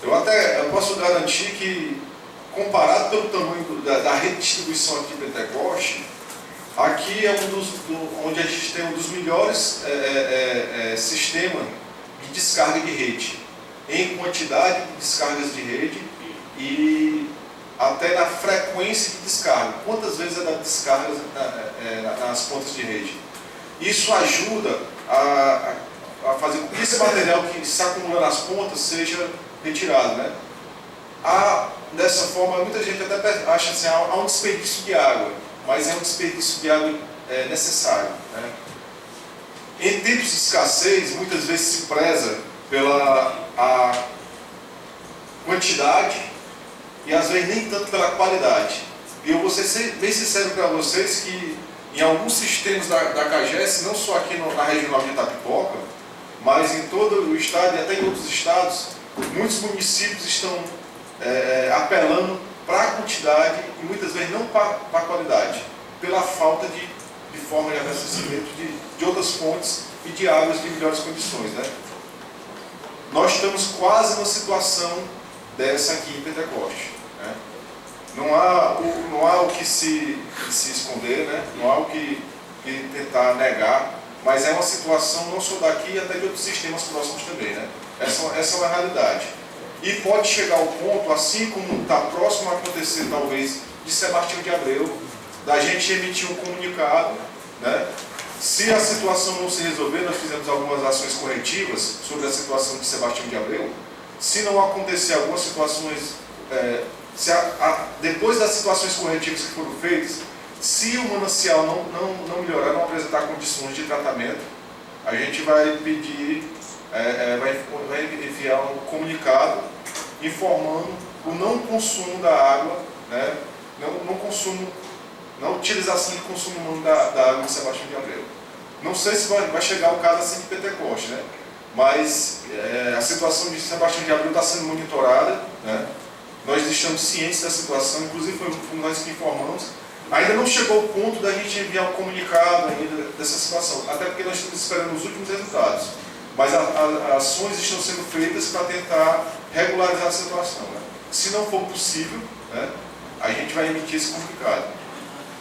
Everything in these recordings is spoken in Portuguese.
Eu posso garantir que, comparado pelo tamanho da rede de distribuição aqui em Pentecoste, aqui é onde a gente tem um dos melhores sistemas de descarga de rede, em quantidade de descargas de rede e até na frequência de descarga. Quantas vezes é dado descargas nas pontas de rede? Isso ajuda a fazer com que esse material que se acumula nas pontas seja retirado, né? Dessa forma, muita gente até acha assim, há um desperdício de água, mas é um desperdício de água necessário, né? Em tempos de escassez, muitas vezes se preza pela quantidade e às vezes nem tanto pela qualidade. E eu vou ser bem sincero para vocês que em alguns sistemas da CAGES, não só aqui na regional de Itapipoca, mas em todo o estado e até em outros estados, muitos municípios estão apelando para a quantidade e muitas vezes não para a qualidade, pela falta de forma de abastecimento de outras fontes e de águas de melhores condições, né? Nós estamos quase numa situação dessa aqui em Pentecoste, né? Não há o que se esconder, né? Não há o que tentar negar, mas é uma situação não só daqui, até de outros sistemas próximos também, né? Essa é uma realidade. E pode chegar ao ponto, assim como está próximo a acontecer, talvez, de Sebastião de Abreu, da gente emitir um comunicado, né? Se a situação não se resolver, nós fizemos algumas ações corretivas sobre a situação de Sebastião de Abreu. Se não acontecer algumas situações, depois das situações corretivas que foram feitas, se o manancial não melhorar, não apresentar condições de tratamento, a gente vai pedir, vai enviar um comunicado informando o não consumo da água, né? Não utilização de consumo humano da água de Sebastião de Abreu. Não sei se vai chegar o caso assim de Pentecoste, né? Mas a situação de Sebastião de Abreu está sendo monitorada, né? Nós estamos cientes da situação, inclusive foi nós que informamos. Ainda não chegou o ponto da gente enviar um comunicado ainda dessa situação, até porque nós estamos esperando os últimos resultados. Mas ações estão sendo feitas para tentar regularizar a situação, né? Se não for possível, né, a gente vai emitir esse comunicado.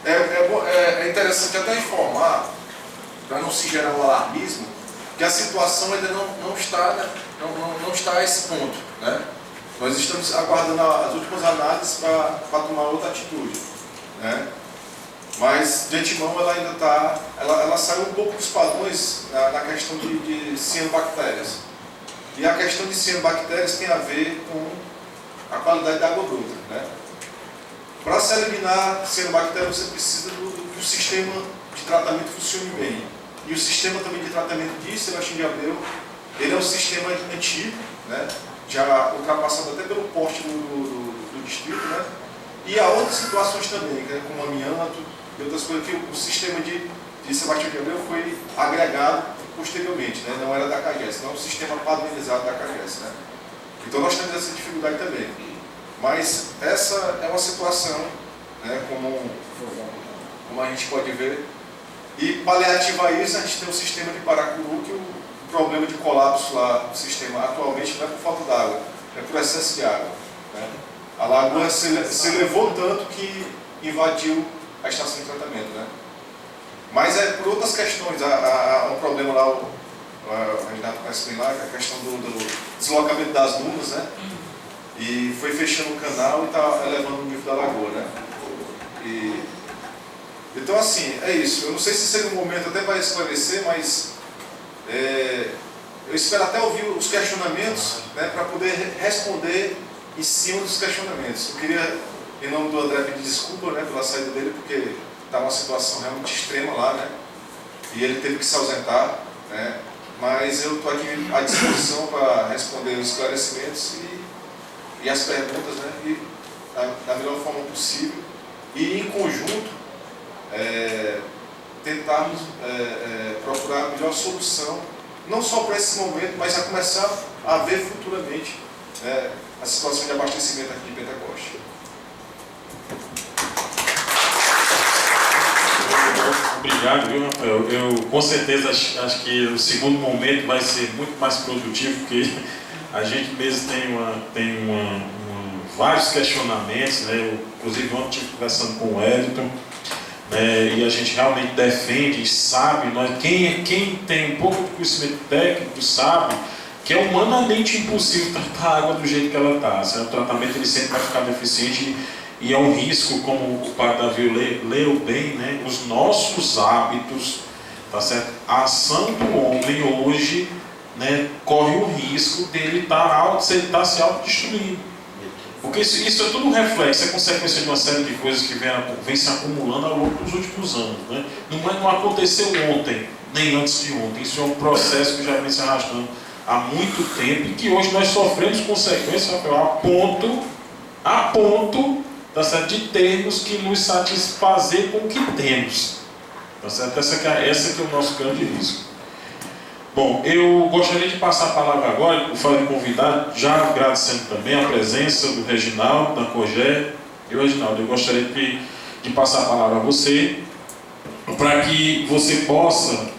É interessante até informar, para não se gerar um alarmismo, que a situação ainda não está a esse ponto, né? Nós estamos aguardando as últimas análises para tomar outra atitude, né? Mas, de antemão, ela ainda está... Ela saiu um pouco dos padrões na questão de cianobactérias. E a questão de cianobactérias tem a ver com a qualidade da água bruta, né? Para se eliminar cianobactérias, você precisa do sistema de tratamento funcione bem. E o sistema também de tratamento de Sebastião de Abreu, ele é um sistema antigo, né? Já ultrapassado até pelo porte do distrito, né? E há outras situações também, né? Como amianto e outras coisas, que o sistema de Sebastião de Abreu foi agregado posteriormente, né? Não era da CAGES, não é um sistema padronizado da CAGES, né? Então nós temos essa dificuldade também. Mas essa é uma situação, né? Como a gente pode ver. E paliativo a isso, a gente tem um sistema de Paracuru, que o problema de colapso lá do sistema atualmente não é por falta d'água, é por excesso de água, né? A lagoa se elevou tanto que invadiu a estação de tratamento, né? Mas é por outras questões. Há um problema lá, a Renato conhece bem lá, que é a questão do deslocamento das dunas, né? E foi fechando o canal e está elevando o nível da lagoa, né? Então, assim, é isso. Eu não sei se seria um momento até para esclarecer, mas eu espero até ouvir os questionamentos, né, para poder responder em cima dos questionamentos. Eu queria, em nome do André, pedir desculpa, né, pela saída dele, porque está uma situação realmente extrema lá, né, e ele teve que se ausentar, né, mas eu estou aqui à disposição para responder os esclarecimentos e as perguntas, né, e da melhor forma possível, e em conjunto tentarmos procurar a melhor solução, não só para esse momento, mas a começar a ver futuramente a situação de abastecimento aqui em Pentecoste. Obrigado, viu, Rafael? Eu com certeza acho que o segundo momento vai ser muito mais produtivo, porque A gente mesmo tem vários questionamentos, né? Eu, inclusive ontem estive conversando com o Wellington, né? E a gente realmente defende, sabe, quem tem um pouco de conhecimento técnico sabe que é humanamente impossível tratar a água do jeito que ela está. O tratamento ele sempre vai ficar deficiente e é um risco, como o padre Davi leu bem, né? Os nossos hábitos, tá certo? A ação do homem hoje, né, corre o risco dele estar se autodestruindo. Porque isso é tudo um reflexo, é consequência de uma série de coisas que vem se acumulando ao longo dos últimos anos. Né? Não aconteceu ontem, nem antes de ontem. Isso é um processo que já vem se arrastando há muito tempo e que hoje nós sofremos consequências a ponto tá certo, de termos que nos satisfazer com o que temos. Tá certo? Esse que é o nosso grande risco. Bom, eu gostaria de passar a palavra agora, por favor, convidado, já agradecendo também a presença do Reginaldo, da COGE. Reginaldo, eu gostaria de passar a palavra a você, para que você possa...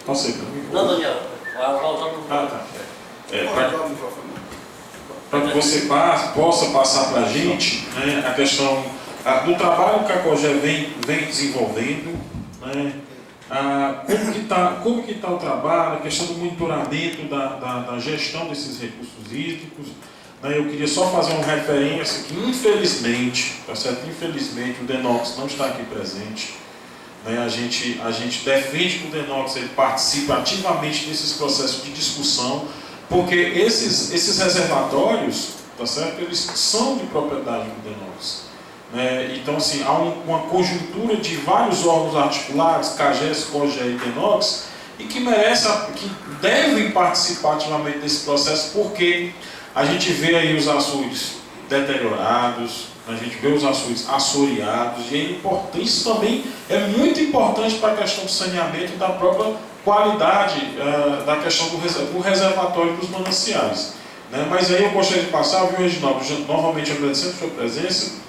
Posso ir para mim? Não, Daniel. Tá. Para que você possa passar para a gente, né, a questão do trabalho que a COGE vem desenvolvendo, né, como que tá o trabalho, a questão do monitoramento da gestão desses recursos hídricos. Né, eu queria só fazer uma referência que, infelizmente, tá certo? Infelizmente, o DENOX não está aqui presente. Né, a gente defende que o DENOX ele participe ativamente desses processos de discussão, porque esses reservatórios, tá certo? Eles são de propriedade do DENOX. Então, assim, há uma conjuntura de vários órgãos articulados, CAGES, COGE e DENOX, e que devem participar ativamente desse processo, porque a gente vê aí os açudes deteriorados, a gente vê os açudes assoreados, e isso também é muito importante para a questão do saneamento e da própria qualidade da questão do reservatório dos mananciais. Né? Mas aí eu gostaria de passar, viu, Reginaldo, novamente agradecendo a sua presença,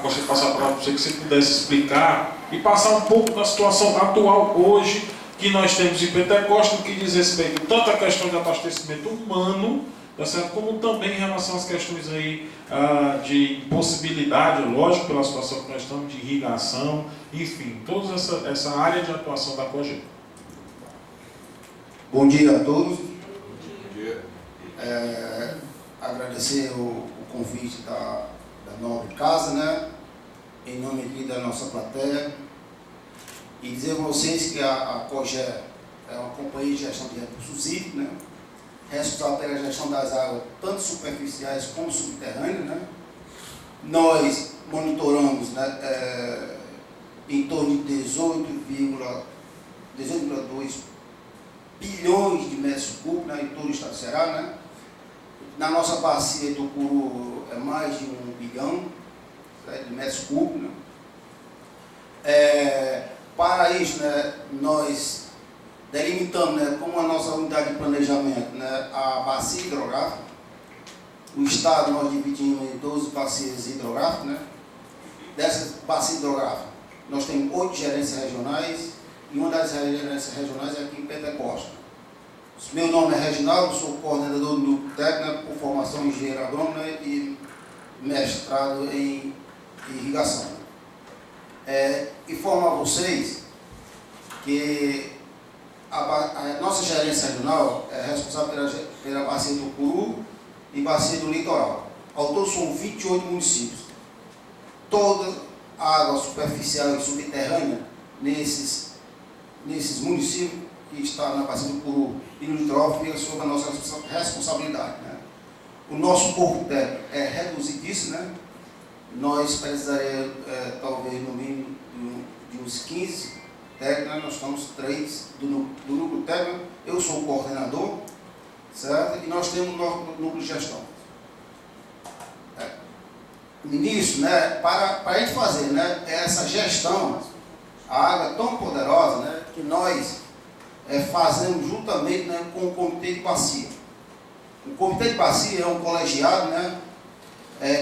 gostaria de passar a palavra para você, que você pudesse explicar e passar um pouco da situação atual hoje que nós temos em Pentecostes, no que diz respeito tanto à questão de abastecimento humano, tá certo? Como também em relação às questões aí, de impossibilidade, lógico, pela situação que nós estamos, de irrigação, enfim, toda essa área de atuação da COGE. Bom dia a todos. Bom dia. Agradecer o convite da nobre casa, né? Em nome aqui da nossa plateia, e dizer a vocês que a COGE é uma companhia de gestão de recursos hídricos, né? Responsável pela gestão das águas, tanto superficiais como subterrâneas, né? Nós monitoramos, né, em torno de 18,2 bilhões de metros cúbicos, né, em todo o estado do Ceará, né? Na nossa bacia do Curu é mais de 1 bilhão, certo, de metros cúbicos, né? Para isso, né, nós delimitamos, né, como a nossa unidade de planejamento, né, a bacia hidrográfica. O estado nós dividimos em 12 bacias hidrográficas, né? Dessas bacias hidrográficas, nós temos 8 gerências regionais, e uma das gerências regionais é aqui em Pentecostes. Meu nome é Reginaldo, sou coordenador do núcleo técnico, por formação engenheiro agrônomo, né, e mestrado em irrigação. Informo a vocês que a nossa gerência regional é responsável pela bacia do Curu e bacia do litoral. Ao todo são 28 municípios. Toda a água superficial e subterrânea nesses municípios que está na bacia do Curu e no litoral fica sob a nossa responsabilidade, né? O nosso corpo técnico é reduzidíssimo, né? Nós precisaremos, talvez, no mínimo de uns 15 técnicos. Nós estamos 3 do núcleo técnico. Eu sou o coordenador, certo? E nós temos o nosso núcleo de gestão. Nisso, né, para a gente fazer, né, essa gestão, a água é tão poderosa, né, que nós fazemos juntamente, né, com o Comitê de Bacia. O Comitê de Bacia é um colegiado, né,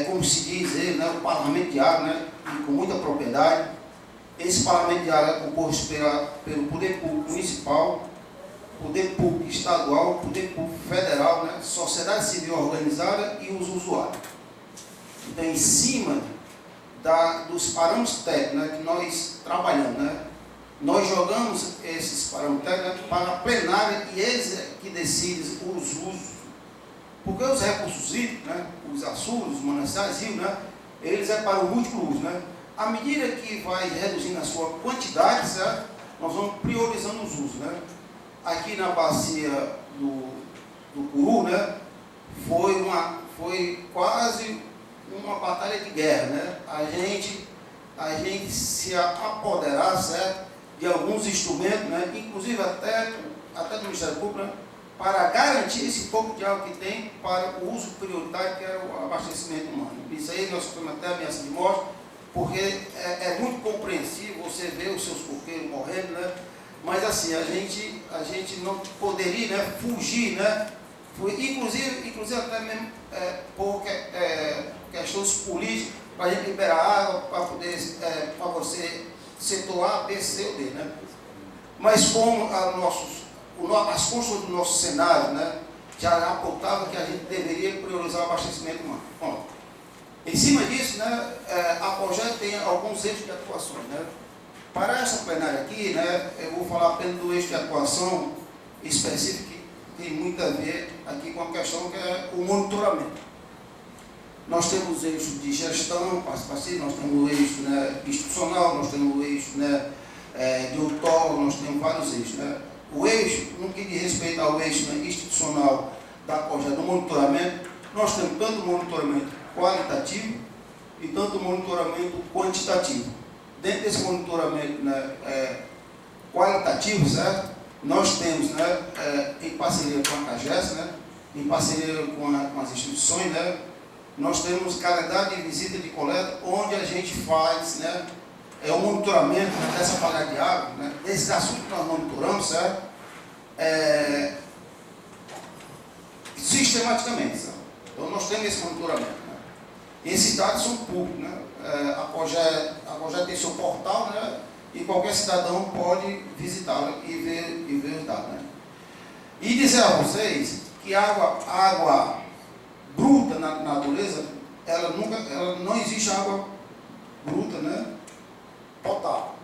como se diz ele, né, o Parlamento de Água, né, e com muita propriedade. Esse Parlamento de Água é composto pelo Poder Público Municipal, poder público estadual, poder público federal, né, sociedade civil organizada e os usuários. Então, em cima dos parâmetros técnicos, né, que nós trabalhamos, né, nós jogamos esses parâmetros técnicos para a plenária e eles é que decidem os usos. Porque os recursos hídricos, né, os açudes, os mananciais, rios, né, eles é para o múltiplo uso. Né? À medida que vai reduzindo a sua quantidade, certo? Nós vamos priorizando os usos. Né? Aqui na bacia do Curu, né, foi quase uma batalha de guerra. Né? A gente se apoderar, certo, de alguns instrumentos, né, inclusive até do Ministério Público, né, para garantir esse pouco de água que tem para o uso prioritário, que é o abastecimento humano. Isso aí nós sofremos até ameaça de morte, porque é muito compreensível você ver os seus coqueiros morrendo, né? Mas assim, a gente não poderia, né, fugir, né? Inclusive até mesmo por questões políticas, para a gente liberar água, para poder para você setor A, B, C ou D, né? Mas como as contas do nosso cenário, né, já apontavam que a gente deveria priorizar o abastecimento humano. Bom, em cima disso, né, a projeto tem alguns eixos de atuações. Né? Para essa plenária aqui, né, eu vou falar apenas do eixo de atuação específico que tem muito a ver aqui com a questão que é o monitoramento. Nós temos o eixo de gestão participativa, nós temos o eixo, né, institucional, nós temos o eixo, né, de outorga, nós temos vários eixos. Né? O eixo, no que diz respeito ao eixo, né, institucional da projeto do monitoramento, nós temos tanto monitoramento qualitativo e tanto monitoramento quantitativo. Dentro desse monitoramento, né, qualitativo, certo? Nós temos, né, em parceria com a CAGES, né, em parceria com as instituições, né, nós temos calendário de visita de coleta, onde a gente faz, né, o monitoramento, né, dessa qualidade de água, né, desses assuntos que nós monitoramos, certo? Sistematicamente, certo? Então nós temos esse monitoramento. Né? E esses dados são públicos. Né? A COGEA tem seu portal, né? E qualquer cidadão pode visitá-lo e ver os dados. Né? E dizer a vocês que água bruta na natureza, ela não existe água bruta, né, potável.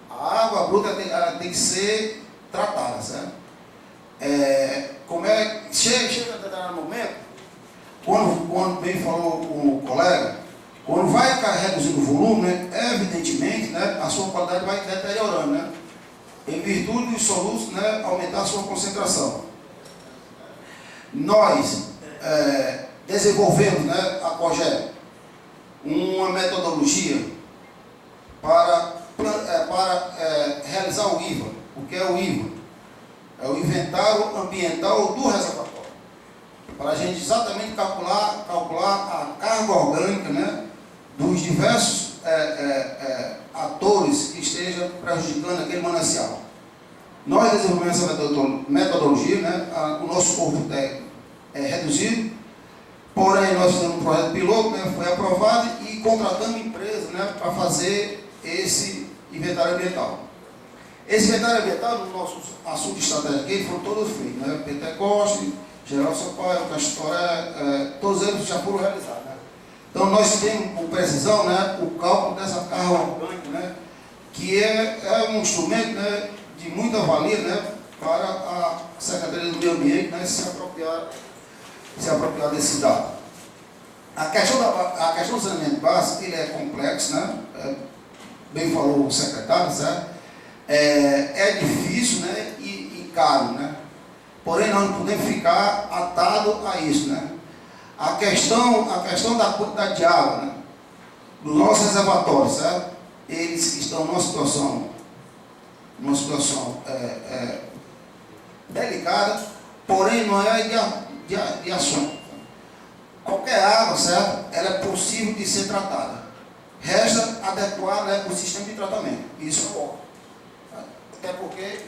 A água bruta ela tem que ser tratada, certo? Chega a determinado momento, quando bem falou o colega, quando vai ficar reduzindo o volume, né, evidentemente, né, a sua qualidade vai deteriorando, né, em virtude dos soluços, né, aumentar a sua concentração. Nós desenvolvemos, né, a COGEA, uma metodologia para realizar o IVA. O que é o IVA? É o inventário ambiental do reservatório. Para a gente exatamente calcular a carga orgânica, né, dos diversos atores que estejam prejudicando aquele manancial. Nós desenvolvemos essa metodologia, né, o nosso corpo técnico é reduzido, porém nós fizemos um projeto piloto, né, foi aprovado e contratamos empresa, né, para fazer esse inventário ambiental. Esse inventário ambiental, no nosso assunto estratégico aqui, foram todos feitos, né, Pentecoste, Geraldo Sampaio, Castoré, todos eles já foram realizados. Né? Então nós temos com precisão, né, o cálculo dessa carga orgânica, né, que é um instrumento, né, de muita valia, né, para a Secretaria do Meio Ambiente, né, se apropriar desse dado. A questão do saneamento básico, ele é complexo, né, bem falou o secretário, certo? É difícil, né, e caro, né? Porém, nós não podemos ficar atados a isso, né? A questão da quantidade de água, né, dos nossos reservatórios, certo? Eles estão numa situação delicada, porém não é de ação. Qualquer água, certo? Ela é possível de ser tratada. Resta adequar, né, o sistema de tratamento. Isso ocorre. Até porque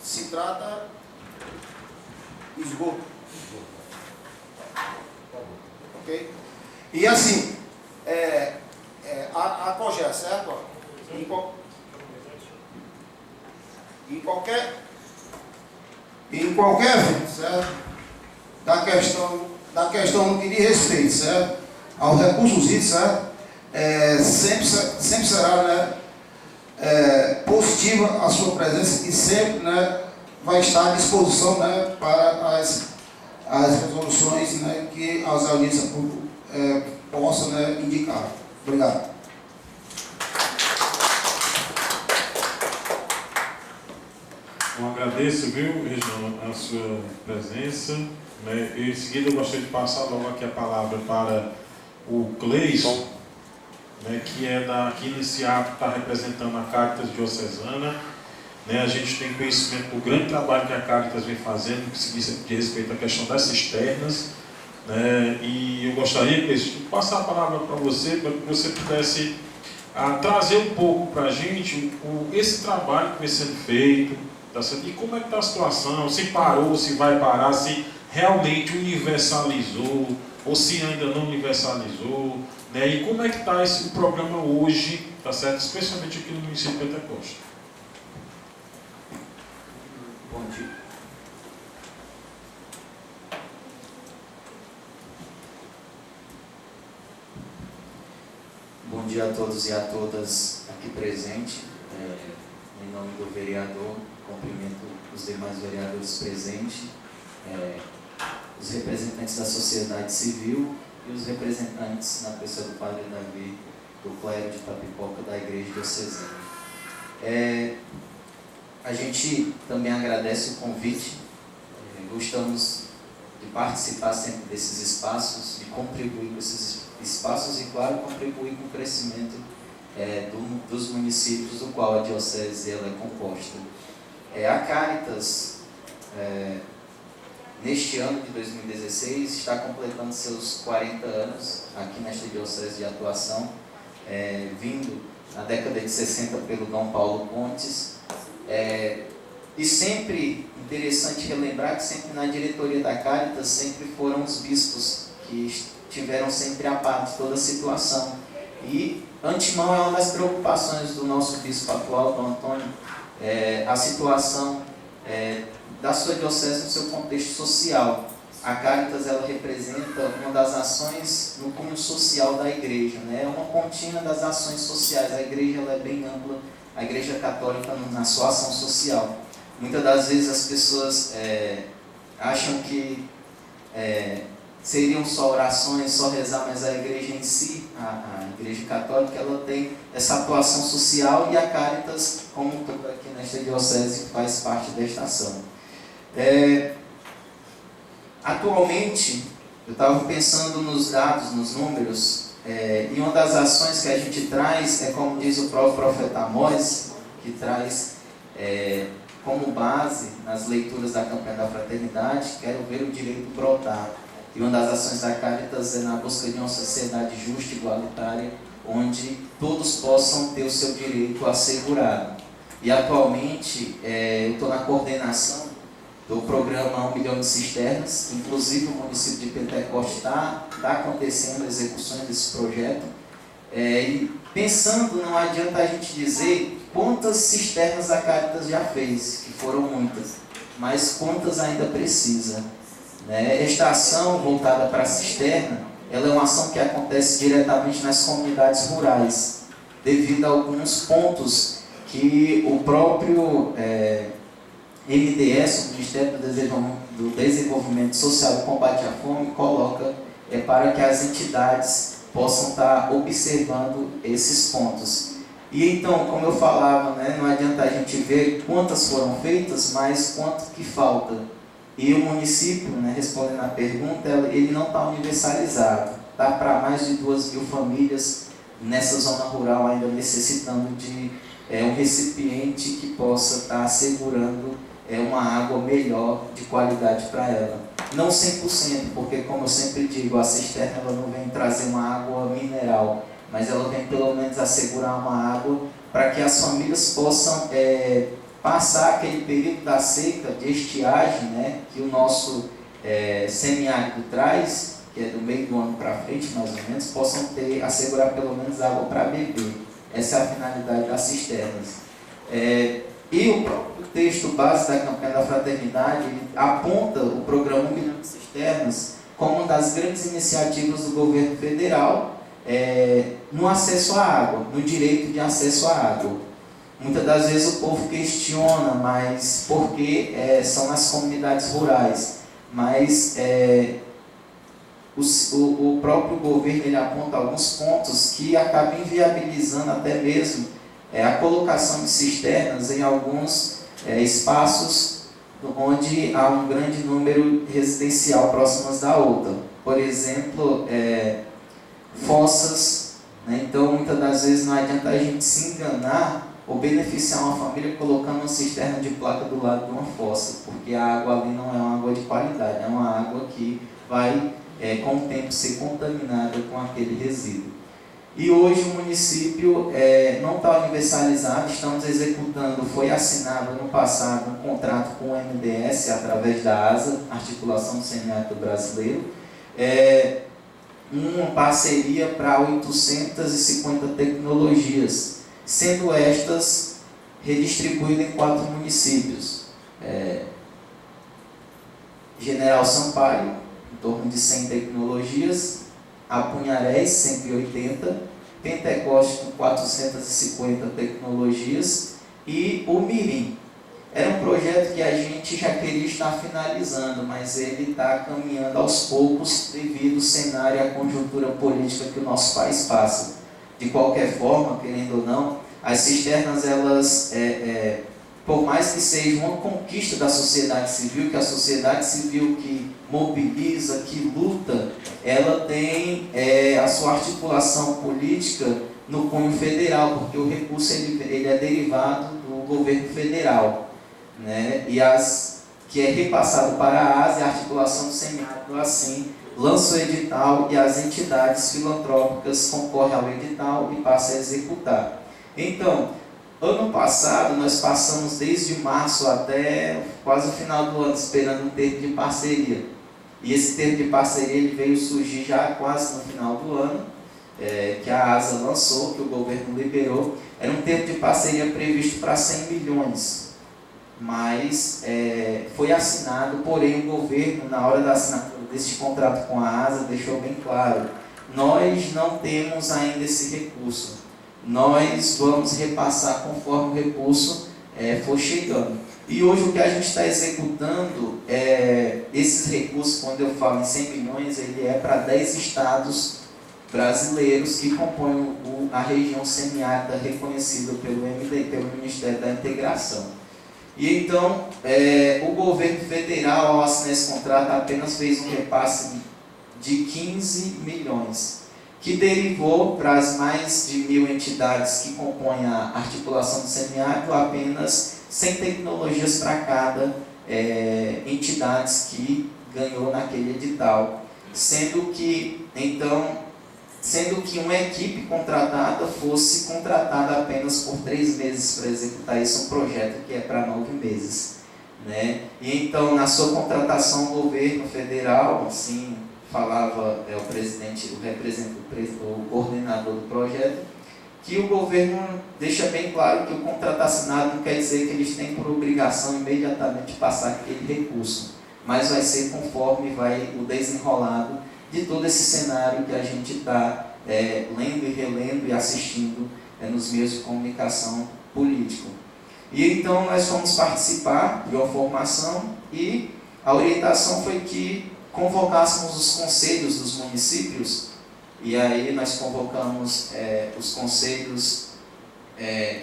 se trata esgoto. Ok? E assim, a COGEA, certo? Em em qualquer evento, certo? Da questão no que diz respeito, certo? Aos recursos hídricos, certo? Sempre será, né, positiva a sua presença e sempre, né, vai estar à disposição, né, para as resoluções, né, que as audiências possam, né, indicar. Obrigado. Eu agradeço, viu, Reginaldo, a sua presença. Né? E em seguida eu gostaria de passar logo aqui a palavra para o Cleison, né, que nesse ato está representando a Caritas Diocesana. Né? A gente tem conhecimento do grande trabalho que a Caritas vem fazendo, que se diz de respeito à questão das cisternas. Né? E eu gostaria, Cleison, de passar a palavra para você, para que você pudesse trazer um pouco para a gente esse trabalho que vem sendo feito, tá certo? E como é que está a situação, se parou, se vai parar, se realmente universalizou, ou se ainda não universalizou, né? E como é que está esse programa hoje, tá certo? Especialmente aqui no município de Pentecoste. Bom dia. Bom dia a todos e a todas aqui presentes. Em nome do vereador, cumprimento os demais vereadores presentes, os representantes da sociedade civil e os representantes, na pessoa do Padre Davi, do clero de Tapipoca da Igreja Diocesana. A gente também agradece o convite, gostamos de participar sempre desses espaços, de contribuir com esses espaços e, claro, contribuir com o crescimento dos municípios do qual a Diocese ela é composta. A Caritas, neste ano de 2016, está completando seus 40 anos aqui nesta Diocese de atuação, vindo na década de 60 pelo Dom Paulo Pontes. E sempre interessante relembrar que sempre na diretoria da Caritas sempre foram os bispos que tiveram sempre a par de toda a situação. E antemão é uma das preocupações do nosso bispo atual, Dom Antônio, a situação da sua diocese no seu contexto social. A Caritas ela representa uma das ações no cunho social da igreja, né? É uma contínua das ações sociais. A igreja ela é bem ampla, a igreja católica na sua ação social. Muitas das vezes as pessoas acham que seriam só orações, só rezar, mas a igreja em si, a igreja católica, ela tem essa atuação social e a Caritas, como tudo aqui nesta diocese, faz parte desta ação. Atualmente, eu estava pensando nos dados, nos números, e uma das ações que a gente traz é, como diz o próprio profeta Amós, que traz como base nas leituras da campanha da fraternidade, quero ver o direito brotar. E uma das ações da Caritas é na busca de uma sociedade justa e igualitária, onde todos possam ter o seu direito assegurado. E atualmente eu estou na coordenação do programa 1 milhão de cisternas, inclusive o município de Pentecoste está acontecendo execuções desse projeto. E pensando, não adianta a gente dizer quantas cisternas a Caritas já fez, que foram muitas, mas quantas ainda precisa. Esta ação voltada para a cisterna, ela é uma ação que acontece diretamente nas comunidades rurais, devido a alguns pontos que o próprio MDS, o Ministério do Desenvolvimento Social e Combate à Fome, coloca para que as entidades possam estar observando esses pontos. E então, como eu falava, não adianta a gente ver quantas foram feitas, mas quanto que falta. E o município, respondendo à pergunta, ele não está universalizado. Está para mais de 2.000 famílias nessa zona rural ainda necessitando de um recipiente que possa estar assegurando uma água melhor, de qualidade para ela. Não 100%, porque como eu sempre digo, a cisterna ela não vem trazer uma água mineral, mas ela vem pelo menos assegurar uma água para que as famílias possam passar aquele período da seca, de estiagem, que o nosso semiárido traz, que é do meio do ano para frente, mais ou menos, possam assegurar pelo menos água para beber. Essa é a finalidade das cisternas. E o próprio texto base da campanha da fraternidade aponta o programa 1 milhão de cisternas como uma das grandes iniciativas do governo federal no acesso à água, no direito de acesso à água. Muitas das vezes o povo questiona, mas por que são nas comunidades rurais? Mas o próprio governo ele aponta alguns pontos que acabam inviabilizando até mesmo a colocação de cisternas em alguns espaços onde há um grande número residencial próximas da outra. Por exemplo, fossas, né? Então muitas das vezes não adianta a gente se enganar ou beneficiar uma família colocando uma cisterna de placa do lado de uma fossa, porque a água ali não é uma água de qualidade, é uma água que vai com o tempo ser contaminada com aquele resíduo. E hoje o município não está universalizado, estamos executando, foi assinado no passado um contrato com o MDS através da ASA, Articulação do Semiárido Brasileiro, uma parceria para 850 tecnologias, sendo estas redistribuídas em 4 municípios. General Sampaio, em torno de 100 tecnologias, Apunharés, 180, Pentecoste com 450 tecnologias e o Mirim. Era um projeto que a gente já queria estar finalizando, mas ele está caminhando aos poucos devido ao cenário e à conjuntura política que o nosso país passa. De qualquer forma, querendo ou não, as cisternas, elas, por mais que seja uma conquista da sociedade civil, que a sociedade civil que mobiliza, que luta, ela tem a sua articulação política no cunho federal, porque o recurso ele é derivado do governo federal, né? E que é repassado para a ASA, a articulação do semiárido, assim, lança o edital e as entidades filantrópicas concorrem ao edital e passam a executar. Então, ano passado, nós passamos desde março até quase o final do ano esperando um termo de parceria. E esse termo de parceria ele veio surgir já quase no final do ano, que a ASA lançou, que o governo liberou. Era um termo de parceria previsto para 100 milhões, mas foi assinado, porém o governo, na hora da assinatura desse contrato com a ASA, deixou bem claro: nós não temos ainda esse recurso, nós vamos repassar conforme o recurso for chegando. E hoje o que a gente está executando, esses recursos, quando eu falo em 100 milhões, ele é para 10 estados brasileiros que compõem a região semiárida reconhecida pelo MD, pelo Ministério da Integração. E então, o governo federal, ao assinar esse contrato, apenas fez um repasse de 15 milhões, que derivou para as mais de 1.000 entidades que compõem a articulação do semiárido apenas 100 tecnologias para cada entidades que ganhou naquele edital, sendo que uma equipe contratada fosse contratada apenas por 3 meses para executar um projeto que é para 9 meses, né? E então, na sua contratação, o governo federal, assim, falava o coordenador do projeto, que o governo deixa bem claro que o contrato assinado não quer dizer que eles têm por obrigação imediatamente passar aquele recurso, mas vai ser conforme vai o desenrolado de todo esse cenário que a gente está lendo e relendo e assistindo nos meios de comunicação político. E então nós fomos participar de uma formação e a orientação foi que convocássemos os conselhos dos municípios. E aí nós convocamos os conselhos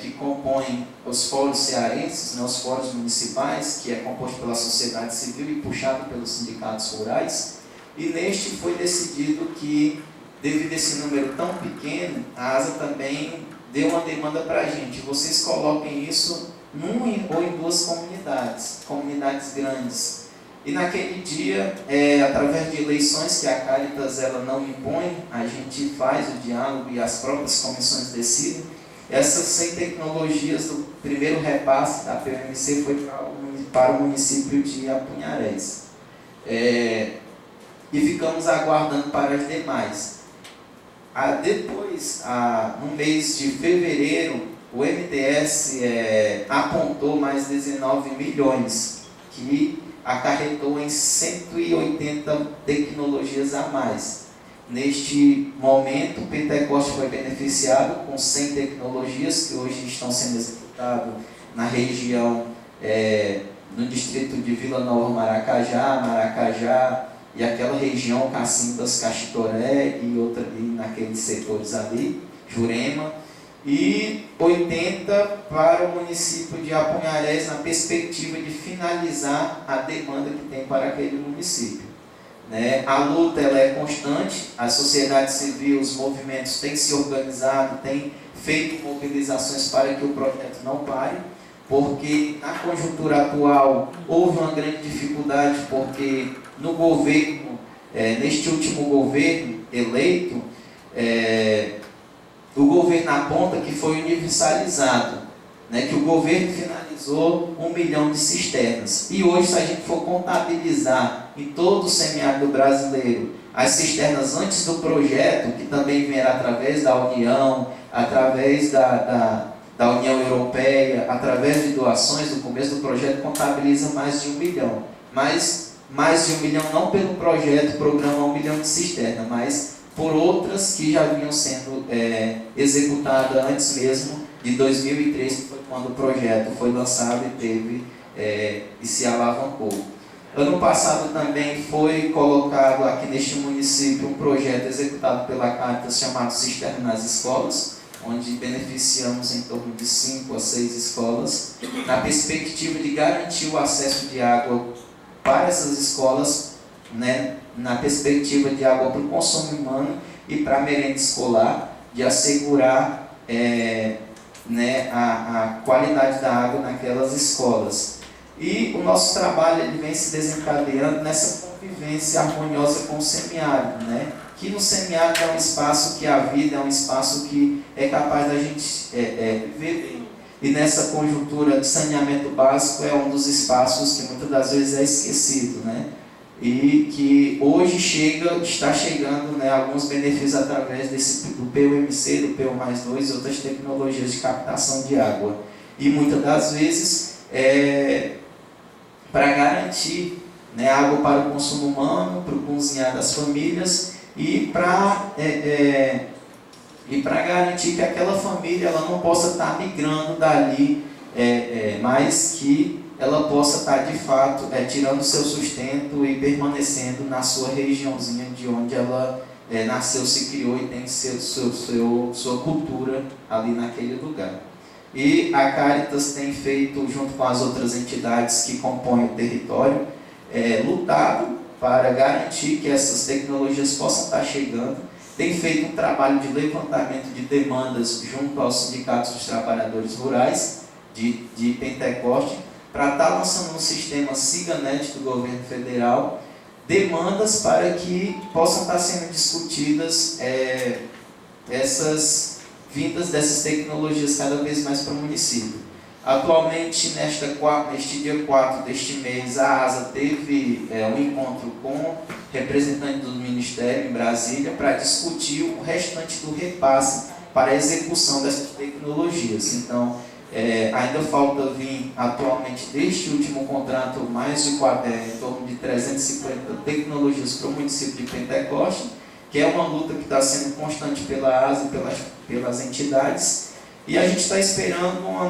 que compõem os fóruns cearenses, né, os fóruns municipais, que é composto pela sociedade civil e puxado pelos sindicatos rurais. E neste foi decidido que, devido a esse número tão pequeno, a ASA também deu uma demanda para a gente: vocês coloquem isso numa ou em 2 comunidades grandes. E naquele dia, através de eleições que a Caritas ela não impõe, a gente faz o diálogo e as próprias comissões decidem. Essas 100 tecnologias do primeiro repasse da PMC foi para o município de Apunharés. E ficamos aguardando para as demais. Depois, no mês de fevereiro, o MTS apontou mais 19 milhões, que acarretou em 180 tecnologias a mais. Neste momento, o Pentecoste foi beneficiado com 100 tecnologias que hoje estão sendo executadas na região, no distrito de Vila Nova Maracajá, e aquela região, Cacimbas, Caxitoré e naqueles setores ali, Jurema, e 80 para o município de Apunhalés, na perspectiva de finalizar a demanda que tem para aquele município. A luta ela é constante, a sociedade civil, os movimentos têm se organizado, têm feito mobilizações para que o projeto não pare, porque na conjuntura atual houve uma grande dificuldade, porque no governo, neste último governo eleito, o governo aponta que foi universalizado, que o governo finalizou 1 milhão de cisternas. E hoje, se a gente for contabilizar em todo o semiárido brasileiro as cisternas antes do projeto, que também vieram através da União, através da União Europeia, através de doações, no começo do projeto contabiliza mais de 1 milhão. Mas mais de 1 milhão não pelo projeto, programa 1 milhão de cisternas, mas por outras que já vinham sendo executadas antes mesmo de 2003, que foi quando o projeto foi lançado e teve e se alavancou. Ano passado também foi colocado aqui neste município um projeto executado pela Caritas chamado Cisterna nas Escolas, onde beneficiamos em torno de 5 a 6 escolas, na perspectiva de garantir o acesso de água para essas escolas, na perspectiva de água para o consumo humano e para a merenda escolar, de assegurar a qualidade da água naquelas escolas. E o nosso trabalho ele vem se desencadeando nessa convivência harmoniosa com o semiárido, que no semiárido é um espaço que a vida é um espaço que é capaz da gente viver bem. E nessa conjuntura de saneamento básico é um dos espaços que muitas das vezes é esquecido, e que hoje está chegando alguns benefícios através do PUMC, do PU+2 e outras tecnologias de captação de água. E muitas das vezes para garantir água para o consumo humano, para o cozinhar das famílias e para garantir que aquela família ela não possa estar migrando dali, mas que ela possa estar de fato tirando o seu sustento e permanecendo na sua regiãozinha de onde ela nasceu, se criou e tem sua cultura ali naquele lugar. E a Caritas tem feito, junto com as outras entidades que compõem o território, lutado para garantir que essas tecnologias possam estar chegando. Tem feito um trabalho de levantamento de demandas junto aos sindicatos dos trabalhadores rurais de Pentecoste, para estar lançando um sistema SIGANET do governo federal, demandas para que possam estar sendo discutidas essas vindas dessas tecnologias cada vez mais para o município. Atualmente, neste dia 4 deste mês, a ASA teve um encontro com representantes do Ministério em Brasília para discutir o restante do repasse para a execução dessas tecnologias. Então, ainda falta vir atualmente deste último contrato mais de em torno de 350 tecnologias para o município de Pentecoste, que é uma luta que está sendo constante pela ASA e pelas entidades, e a gente está esperando um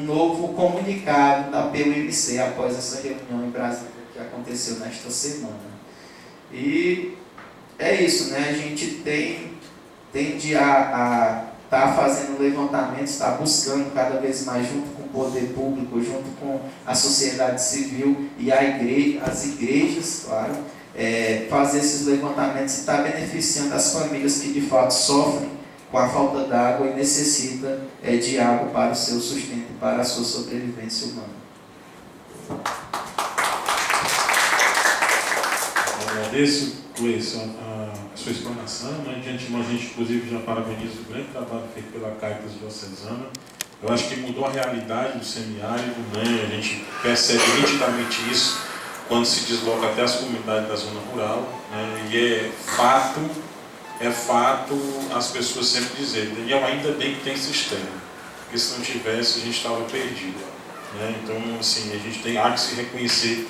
novo comunicado da PUMC após essa reunião em Brasília que aconteceu nesta semana. E é isso, a gente tende a estar fazendo levantamentos, está buscando cada vez mais, junto com o poder público, junto com a sociedade civil e as igrejas, claro, fazer esses levantamentos e estar beneficiando as famílias que de fato sofrem com a falta d'água e necessitam de água para o seu sustento e para a sua sobrevivência humana. Eu agradeço, Cleison, a sua explanação. De antemão, a gente, inclusive, já parabeniza o grande trabalho feito pela Caritas Diocesana. Eu acho que mudou a realidade do semiárido, a gente percebe nitidamente isso quando se desloca até as comunidades da zona rural, e é fato é fato as pessoas sempre dizerem, Daniel, ainda bem que tem sistema, porque se não tivesse a gente estava perdido. Né? Então, assim, a gente há que se reconhecer